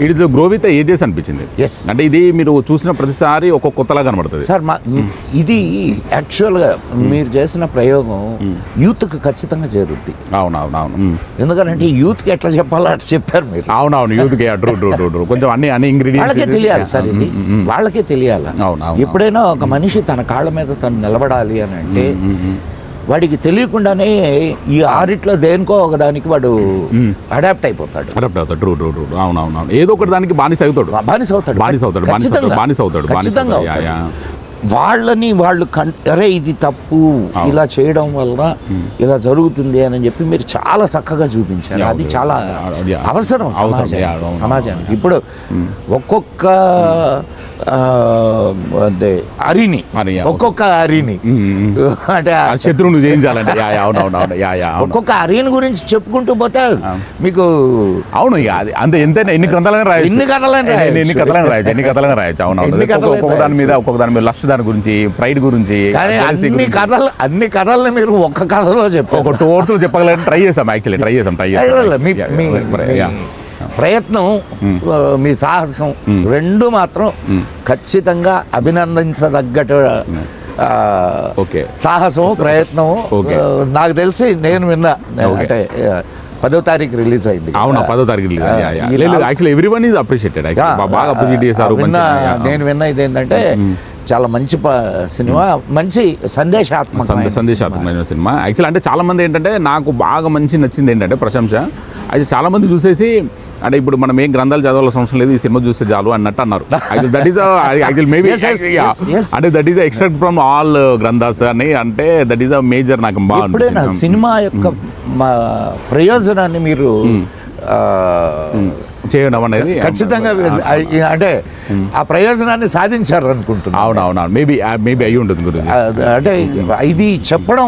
it is grow with ages అనిపించింది. అంటే ఇది మీరు చూసిన ప్రతిసారి ఒక్కొక్క కొత్తలా కనబడుతుంది సార్. ఇది యాక్చువల్గా మీరు చేసిన ప్రయోగం యూత్కి ఖచ్చితంగా చేరుద్ది. అవును ఎందుకంటే యూత్కి ఎట్లా చెప్పాలో అట్లా చెప్పారు మీరు. అవును యూత్కి ట్రూ కొంచెం అన్ని ఇంగ్రీడియంట్స్ వాళ్ళకే తెలియాలి సార్, ఇది వాళ్ళకే తెలియాలి. ఎప్పుడైనా ఒక మనిషి తన కాళ్ళ మీద తను నిలబడాలి అని అంటే వాడికి తెలియకుండానే ఈ ఆరిట్లో దేనికో ఒక దానికి వాడు అడాప్ట్ అయిపోతాడు. ట్రూ అవును ఏదో ఒకటి దానికి బానిస అవుతాడు. వాళ్ళని వాళ్ళు అరే ఇది తప్పు, ఇలా చేయడం వల్ల ఇలా జరుగుతుంది అని చెప్పి మీరు చాలా చక్కగా చూపించారు. అది చాలా అవసరం సమాజానికి. ఇప్పుడు ఒక్కొక్క ఒక్కొక్క అరిని అంటే శత్రువును జయించాలంటే ఒక్కొక్క అరిని గురించి చెప్పుకుంటూ పోతే మీకు అవును ఇక అది అంతే. ఎంతైనా ఎన్ని కథలైనా రాయొచ్చు. ఒక్కొక్క దాని మీద లస్ట్ దాని గురించి, ప్రైడ్ గురించి, అన్ని కథల్ని మీరు ఒక్క కథలో చెప్పారు. ఒక 2 అవర్స్ చెప్పగలని ట్రై చేసాం. ప్రయత్నం, మీ సాహసం రెండు మాత్రం ఖచ్చితంగా అభినందించదగ్గట సాహసం, ప్రయత్నం. నాకు తెలిసి నేను విన్నా అంటే 10వ తారీఖు రిలీజ్ అయింది. అవునా? 10వ తారీఖు యాక్చువల్లీ ఎవ్రీవన్ ఈజ్ అప్రిషియేటెడ్. బాగా అప్రిషియేట్ చేశారు. నేను విన్నా ఇదేంటంటే చాలా మంచి సినిమా, మంచి సందేశాత్మకమైన సినిమా. యాక్చువల్లీ అంటే చాలా మంది ఏంటంటే నాకు బాగా మంచి నచ్చింది ఏంటంటే ప్రశంస. అయితే చాలా మంది చూసేసి అంటే ఇప్పుడు మనం ఏం గ్రంథాలు చదవాల్సిన అవసరం లేదు, ఈ సినిమా చూస్తే చాలు అన్నట్టు అన్నారు. దట్ ఈస్ యాక్చువల్ మేబీ అంటే that is extract from all గ్రంథాస్ అని, అంటే దట్ ఈస్ అ మేజర్ నాకు బాగా ఎప్పుడైనా సినిమా యొక్క ప్రయోజనాన్ని మీరు చేయడం అనేది ఖచ్చితంగా అంటే ఆ ప్రయోజనాన్ని సాధించారు అనుకుంటున్నాను. అవునవును, మేబీ అయ్యి ఉంటుంది గురించి. అంటే ఇది చెప్పడం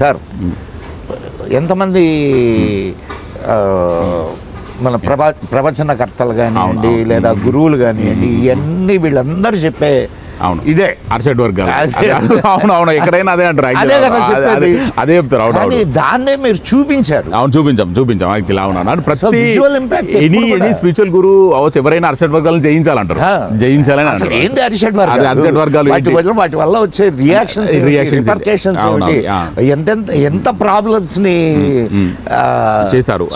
సార్, ఎంతమంది మన ప్రవచనకర్తలు కానివ్వండి లేదా గురువులు కానివ్వండి, ఇవన్నీ వీళ్ళందరూ చెప్పే అవును ఇదే అర్షడ్ వర్గాలు. అవునవును, ఎక్కడైనా అదే అంటారు, అదే చెప్తారు. అవును, దాన్నే మీరు చూపించారు. అవును, చూపించాం యాక్చువల్లీ. అవును, ప్రతి ఎనీ స్పిరిచువల్ గురు అవచ్చు, ఎవరైనా అర్షడ్ వర్గాలను జయించాలంటారు, జయించాలని అంటారు. ఏంది అర్షడ్ వర్గాలు? వాటి వల్ల వచ్చే రియాక్షన్స్ ఎంత ప్రాబ్లమ్స్ ని చేశారు.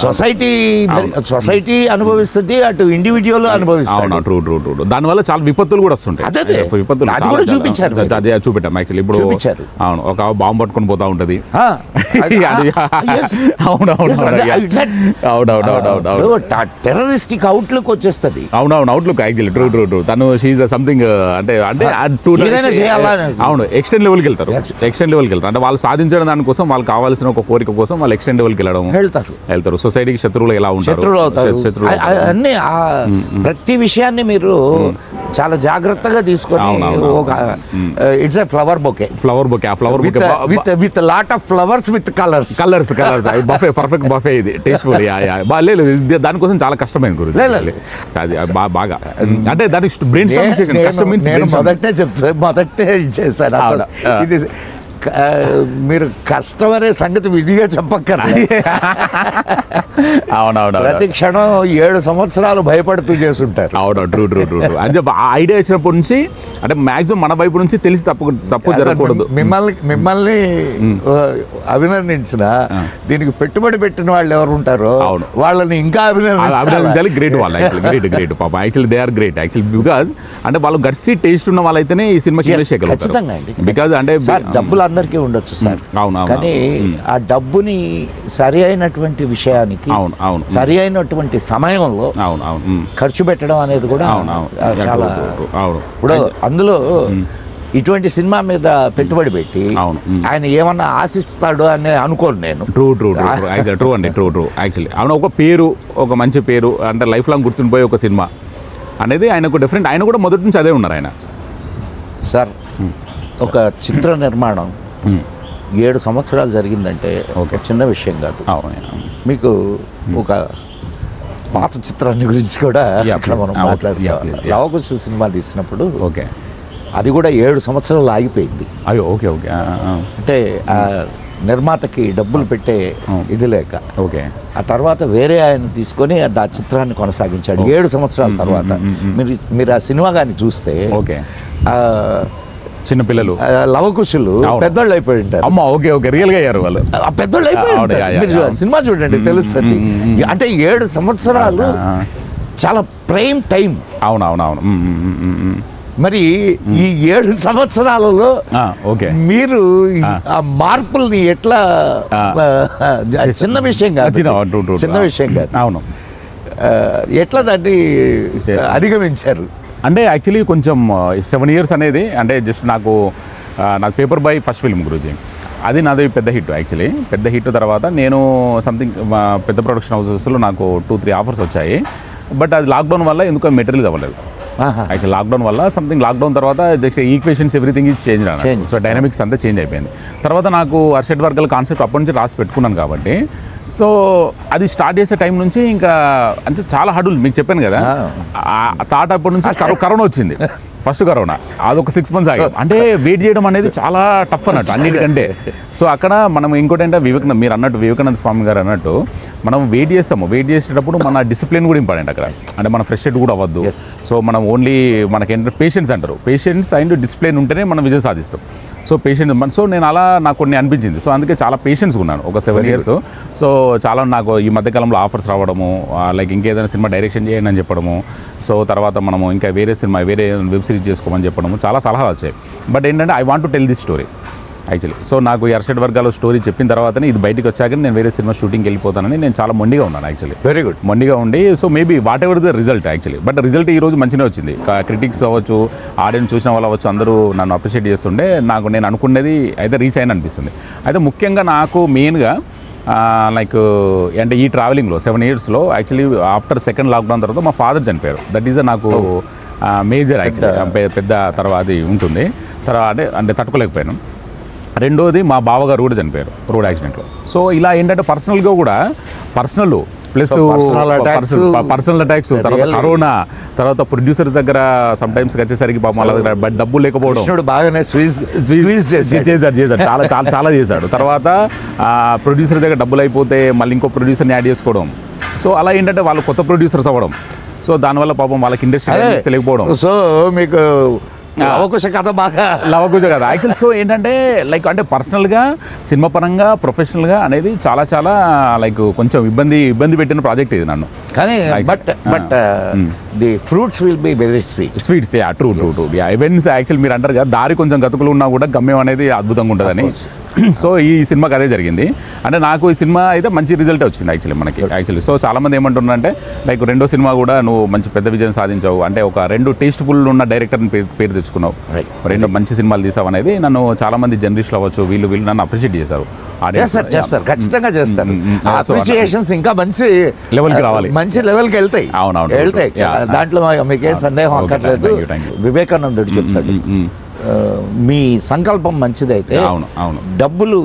సొసైటీ అనుభవిస్తుంది, అటు ఇండివిజువల్ అనుభవిస్తుంది. ట్రూ. దానివల్ల చాలా విపత్తులు కూడా వస్తుంటాయి. చూపెట్టాం యాక్చువల్లీ. ఇప్పుడు అవును, ఒక బాంబు పట్టుకొని పోతా ఉంటది. టెర్రరిస్టిక్ అవుట్లుక్ వచ్చేస్తుంది. అవునవును, అవుట్లుక్ యాక్చువల్లీ. ట్రూ. తను షీఈ్ సంథింగ్ అంటే అవును, ఎక్స్టెండ్ లెవెల్కి వెళ్తారు. అంటే వాళ్ళు సాధించడం దానికోసం, వాళ్ళకి కావాల్సిన ఒక కోరిక కోసం వాళ్ళు ఎక్స్టెండ్ లెవెల్కి వెళ్తారు. సొసైటీకి శత్రువులు ఎలా ఉంటారు, అన్ని ప్రతి విషయాన్ని మీరు చాలా జాగ్రత్తగా తీసుకొని it's a flower bouquet. With lot of flowers with colours buffet, perfect buffet. ఇది టేస్ట్ఫుల్. లేదు, దానికోసం చాలా కష్టమైంది గురించి. బాగా అంటే దానికి బ్రెయిన్ మొదటే ఇచ్చేసాను. ఇది మీరు కష్టం అనే సంగతి విడిగా చెప్పక్కర్. అవునవును, ప్రతి క్షణం 7 సంవత్సరాలు భయపడుతూ చేస్తుంటారు. అవునవును, ట్రూ. అంటే ఆ ఐడియా వచ్చినప్పటి నుంచి అంటే మాక్సిమం మన వైపు నుంచి తెలిసి తప్పు జరగకూడదు. మిమ్మల్ని అభినందించిన దీనికి పెట్టుబడి పెట్టిన వాళ్ళు ఎవరు ఉంటారో వాళ్ళని ఇంకా అభినందించాలి. గ్రేట్ వాళ్ళు, గ్రేట్ పాప. Actually they are great actually, because అంటే వాళ్ళు గట్సి టేస్ట్ ఉన్న వాళ్ళైతేనే ఈ సినిమా ఖచ్చితంగా. బికాజ్ అంటే డబ్బులు అందరికీ ఉండొచ్చు సార్, కానీ ఆ డబ్బుని సరి అయినటువంటి విషయానికి సరి అయినటువంటి సమయంలో ఖర్చు పెట్టడం అనేది కూడా చాలా. ఇప్పుడు అందులో ఇటువంటి సినిమా మీద పెట్టుబడి పెట్టి ఆయన ఏమన్నా ఆశిస్తాడు అని అనుకోను నేను. ట్రూ అండి, ట్రూ యాక్చువల్లీ. అవును, ఒక పేరు, ఒక మంచి పేరు అంటే లైఫ్ లాంగ్ గుర్తుండిపోయే ఒక సినిమా అనేది ఆయనకు డిఫరెంట్. ఆయన కూడా మొదటి నుంచి అదే ఉన్నారు ఆయన. సార్, ఒక చిత్ర నిర్మాణం 7 సంవత్సరాలు జరిగిందంటే ఒక చిన్న విషయం కాదు. మీకు ఒక పాత చిత్రాన్ని గురించి కూడా అక్కడ మనం మాట్లాడుతాం. లవకుశ సినిమా తీసినప్పుడు అది కూడా 7 సంవత్సరాలు ఆగిపోయింది. అంటే ఆ నిర్మాతకి డబ్బులు పెట్టే ఇది లేక ఆ తర్వాత వేరే ఆయన తీసుకొని ఆ చిత్రాన్ని కొనసాగించాడు 7 సంవత్సరాల తర్వాత. మీరు ఆ సినిమా కానీ చూస్తే చిన్న పిల్లలు లవకుశులు పెద్దోళ్ళు అయిపోయి ఉంటారు. అమ్మ, ఓకే, రియల్ గా అయ్యారు వాళ్ళు, పెద్దోళ్ళు అయిపోయి. సినిమా చూడండి తెలుస్తుంది. అంటే 7 సంవత్సరాలు చాలా ప్రైమ్ టైం. అవునవునవును. మరి ఈ 7 సంవత్సరాలలో మీరు ఆ మార్పుల్ని ఎట్లా, చిన్న విషయం కాదు, అవును, ఎట్లా దాన్ని అధిగమించారు? అంటే యాక్చువల్లీ కొంచెం 7 years అనేది అంటే జస్ట్ నాకు paper boy first film Guruji, అది నాది పెద్ద హిట్. యాక్చువల్లీ పెద్ద హిట్ తర్వాత నేను సంథింగ్ పెద్ద ప్రొడక్షన్ హౌసెస్లో నాకు 2-3 ఆఫర్స్ వచ్చాయి. బట్ అది లాక్డౌన్ వల్ల ఎందుకో మెటీరియల్స్ అవ్వలేదు. యాక్చువల్ లాక్డౌన్ వల్ల సంథింగ్ లాక్డౌన్ తర్వాత just equations everything is change అన్నమాట. సో డైనమిక్స్ అంతా చేంజ్ అయిపోయింది. తర్వాత నాకు అర్షడ్ వర్గాల కాన్సెప్ట్ అప్పటి నుంచి రాసి పెట్టుకున్నాను కాబట్టి సో అది స్టార్ట్ చేసే టైం నుంచి ఇంకా అంటే చాలా హడులు మీకు చెప్పాను కదా. థాట్ అప్పటి నుంచి కరోనా వచ్చింది, ఫస్ట్ కరోనా, అదొక 6 months ఆగి. అంటే వెయిట్ చేయడం అనేది చాలా టఫ్ అన్నట్టు అన్నిటికంటే. సో అక్కడ మనం ఇంకోటి అంటే మీరు అన్నట్టు వివేకానంద స్వామి గారు అన్నట్టు మనం వెయిట్ చేస్తాము. వెయిట్ చేసేటప్పుడు మన డిసిప్లిన్ కూడా ఇంపార్టెంట్ అక్కడ. అంటే మన ఫ్రస్ట్రేట్ కూడా అవ్వద్దు. సో మనం ఓన్లీ మనకేంటంటే పేషెన్స్ అంటారు, పేషెన్స్ అండ్ డిసిప్లిన్ ఉంటేనే మనం విజయం సాధిస్తాం. So patient. సో నేను అలా నాకు కొన్ని అనిపించింది. సో అందుకే చాలా పేషెన్స్గా ఉన్నాను ఒక 7 years. సో చాలా నాకు ఈ మధ్యకాలంలో ఆఫర్స్ రావడము, లైక్ ఇంకేదైనా సినిమా డైరెక్షన్ చేయండి అని చెప్పడము, సో తర్వాత మనము ఇంకా వేరే వెబ్ సిరీస్ చేసుకోమని చెప్పడము, చాలా సలహాలు వచ్చాయి. బట్ ఏంటంటే I want to tell this story. Actually. So నాకు ఈ అర్షడ్ వర్గాల స్టోరీ చెప్పిన తర్వాతనే ఇది బయటకు వచ్చాక నేను వేరే సినిమా షూటింగ్కి వెళ్ళిపోతానని నేను చాలా మొండిగా ఉన్నాను యాక్చువల్లీ. Very good. మొండిగా ఉండి so maybe what ever the result actually. But result ఈ రోజు మంచిగా వచ్చింది. క్రిటిక్స్ అవ్వచ్చు, ఆడియన్స్ చూసిన వాళ్ళు అవ్వచ్చు, అందరూ నన్ను అప్రిషియేట్ చేస్తుండే నేను అనుకున్నది అయితే రీచ్ అయిన అనిపిస్తుంది. అయితే ముఖ్యంగా నాకు మెయిన్గా లైక్ అంటే ఈ ట్రావెలింగ్లో 7 yearsలో యాక్చువల్లీ ఆఫ్టర్ సెకండ్ లాక్డౌన్ తర్వాత మా ఫాదర్ చనిపోయారు. దట్ ఈజ్ నాకు మేజర్ యాక్చువల్లీ పెద్ద తర్వాత అది ఉంటుంది. తర్వాత అంటే తట్టుకోలేకపోయాను. రెండోది మా బావగారు కూడా చనిపోయారు రోడ్ యాక్సిడెంట్లో. సో ఇలా ఏంటంటే పర్సనల్గా కూడా పర్సనల్ ప్లస్ పర్సనల్ అటాక్స్, తర్వాత కరోనా, తర్వాత ప్రొడ్యూసర్స్ దగ్గర సమ్ టైమ్స్ వచ్చేసరికి పాపం వాళ్ళ దగ్గర బట్ డబ్బులు లేకపోవడం, చేశాడు చాలా చాలా చాలా చేశాడు. తర్వాత ప్రొడ్యూసర్ దగ్గర డబ్బులు అయిపోతే మళ్ళీ ఇంకో ప్రొడ్యూసర్ని యాడ్ చేసుకోవడం. సో అలా ఏంటంటే వాళ్ళు కొత్త ప్రొడ్యూసర్స్ అవ్వడం. సో దానివల్ల పాపం వాళ్ళకి ఇండస్ట్రీ లేకపోవడం. సో మీకు లవకుశ కథ బాగా లవకుశ కథ యాక్చువల్. సో ఏంటంటే లైక్ అంటే పర్సనల్గా సినిమా పరంగా ప్రొఫెషనల్గా అనేది చాలా చాలా లైక్ కొంచెం ఇబ్బంది పెట్టిన ప్రాజెక్ట్ ఇది నన్ను. కానీ but the fruits will be very sweets. True events actual మీరు అంటారు కదా దారి కొంచెం గతుకులు ఉన్నా కూడా గమ్యం అనేది అద్భుతంగా ఉంటుందని. సో ఈ సినిమాకి అదే జరిగింది. అంటే నాకు ఈ సినిమా అయితే మంచి రిజల్ట్ వచ్చింది యాక్చువల్లీ మనకి యాక్చువల్లీ. సో చాలామంది ఏమంటున్నారంటే లైక్ రెండో సినిమా కూడా నువ్వు మంచి పెద్ద విజయం సాధించావు, అంటే ఒక 2 టేస్ట్ఫుల్ ఉన్న డైరెక్టర్ని పేరు తెచ్చుకున్నావు, 2 మంచి సినిమాలు తీసావు అనేది నన్ను చాలామంది జర్నలిస్టులు అవ్వచ్చు వీళ్ళు నన్ను అప్రిషియేట్ చేశారు. చేస్తారు ఖచ్చితంగా చేస్తారు. అప్రిషియేషన్స్ ఇంకా మంచి లెవెల్కి రావాలి, మంచి లెవెల్కి వెళ్తాయి. అవునవును వెళ్తాయి, దాంట్లో మీకేం సందేహం అక్కర్లేదు. వివేకానందుడు చెప్తాడు మీ సంకల్పం మంచిదైతే డబ్బులు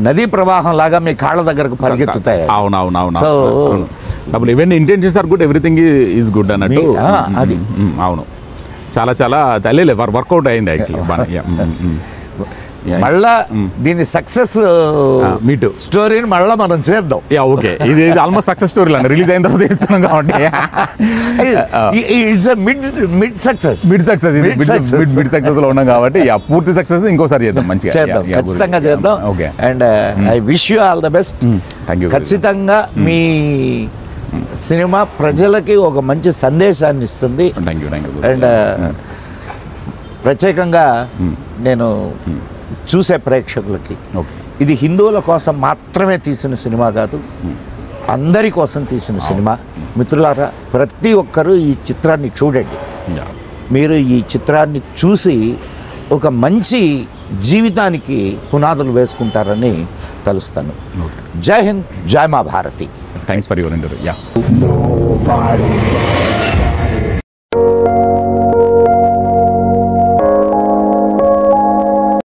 నదీ ప్రవాహం లాగా మీ కాళ్ళ దగ్గరకు పరిగెత్తుతాయి. అవునవును. సో డబ్బులు even intentions are good, everything is good అన్నట్టు. అది అవును, చాలా చాలా వర్కౌట్ అయింది యాక్చువల్లీ. మళ్ళా దీని సక్సెస్ మీటు స్టోరీని మళ్ళీ మనం చేద్దాం. ఓకే, ఇది ఆల్మోస్ట్ సక్సెస్ స్టోరీ అండి, రిలీజ్ అయిన తర్వాత చేస్తున్నాం కాబట్టి ఇట్స్ మిడ్ సక్సెస్ లో ఉన్నాం కాబట్టి పూర్తి సక్సెస్ ఇంకోసారి చేద్దాం, మంచిగా చేద్దాం, ఖచ్చితంగా చేద్దాం. And I wish you all the best. ఖచ్చితంగా మీ సినిమా ప్రజలకి ఒక మంచి సందేశాన్ని ఇస్తుంది. అండ్ ప్రత్యేకంగా నేను చూసే ప్రేక్షకులకి ఇది హిందువుల కోసం మాత్రమే తీసిన సినిమా కాదు, అందరి కోసం తీసిన సినిమా. మిత్రులారా, ప్రతి ఒక్కరూ ఈ చిత్రాన్ని చూడండి. మీరు ఈ చిత్రాన్ని చూసి ఒక మంచి జీవితానికి పునాదులు వేసుకుంటారని తలుస్తాను. జై హింద్, జై మా Bharati. Thanks for your interview.